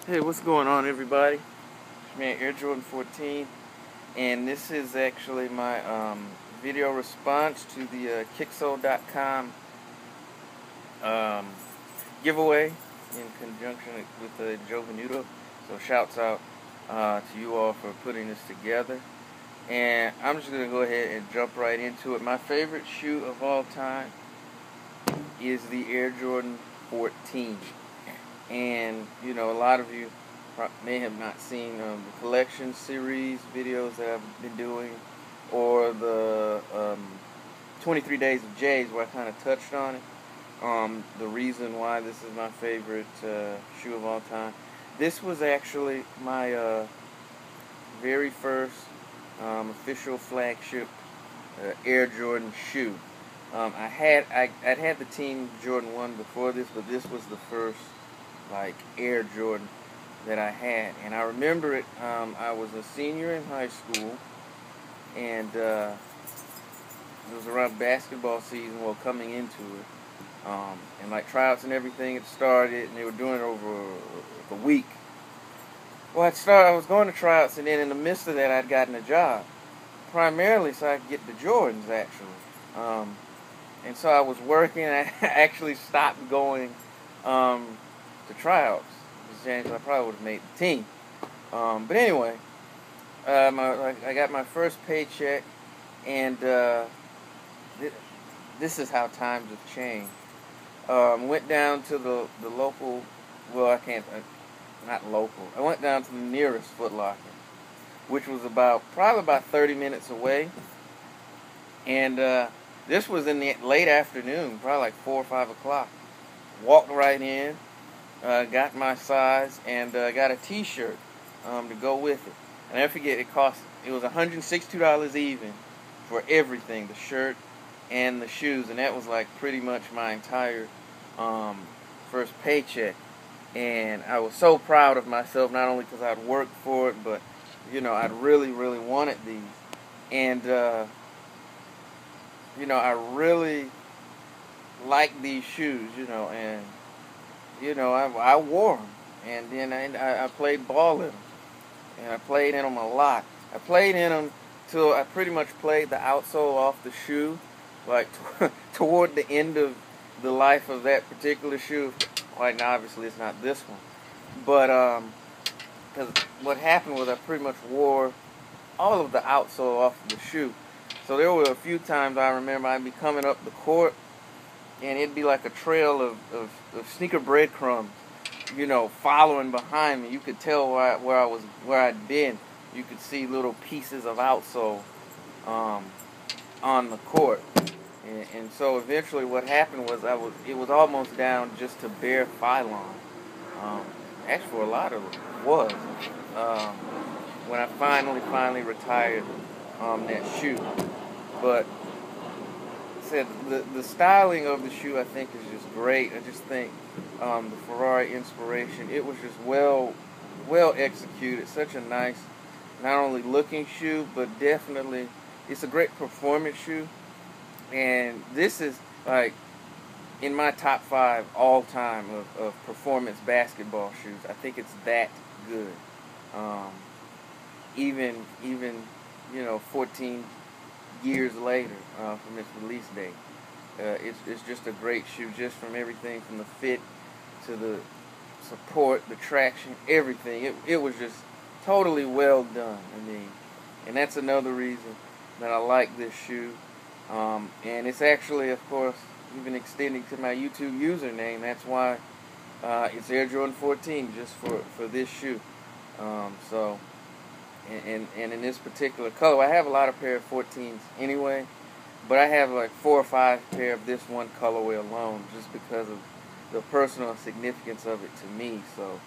Hey, what's going on, everybody? It's me, Air Jordan 14, and this is actually my video response to the KickSole.com giveaway in conjunction with Joe Venuto. So, shouts out to you all for putting this together. And I'm just going to go ahead and jump right into it. My favorite shoe of all time is the Air Jordan 14. And, a lot of you may have not seen the collection series videos that I've been doing, or the 23 Days of J's, where I kind of touched on it. The reason why this is my favorite shoe of all time. This was actually my very first official flagship Air Jordan shoe. I'd had the Team Jordan 1 before this, but this was the first Air Jordan that I had. And I remember it, I was a senior in high school, and it was around basketball season, coming into it. And tryouts and everything had started, and they were doing it over a week. Well, I was going to tryouts, and then in the midst of that, I'd gotten a job, primarily so I could get the Jordans, actually. And so I was working, and I actually stopped going to tryouts. I probably would have made the team. But anyway, I got my first paycheck, and this is how times have changed. Went down to the local, not local. I went down to the nearest Foot Locker, which was probably about 30 minutes away. And this was in the late afternoon, probably like 4 or 5 o'clock. Walked right in, got my size, and got a T-shirt to go with it. And I forget, it was $162 even for everything, the shirt and the shoes, and that was pretty much my entire first paycheck. And I was so proud of myself, not only because I'd worked for it, but I'd really, really wanted these. And I really liked these shoes, and I wore them, and then I played ball in them, and I played in them a lot. I played in them till I pretty much played the outsole off the shoe, toward the end of the life of that particular shoe. Quite obviously, it's not this one, but because what happened was I pretty much wore all of the outsole off the shoe. So there were a few times I remember I'd be coming up the court, and it'd be like a trail of sneaker breadcrumbs, following behind me. You could tell where I'd been. You could see little pieces of outsole on the court. And so eventually what happened was it was almost down just to bare phylon. Actually, for a lot of it was. When I finally retired that shoe. But the styling of the shoe, I think, is just great. I just think the Ferrari inspiration, it was just well executed. Such a nice, not only looking shoe, but definitely it's a great performance shoe. And this is in my top 5 all time of performance basketball shoes. I think it's that good. Even 14 years later from its release date. It's just a great shoe, just from everything from the fit to the support, the traction, everything. It was just totally well done. And that's another reason that I like this shoe. And it's actually, of course, even extending to my YouTube username. That's why it's Air Jordan 14, just for this shoe. And in this particular color, I have a lot of pair of 14s anyway, but I have 4 or 5 pair of this one colorway alone, just because of the personal significance of it to me. So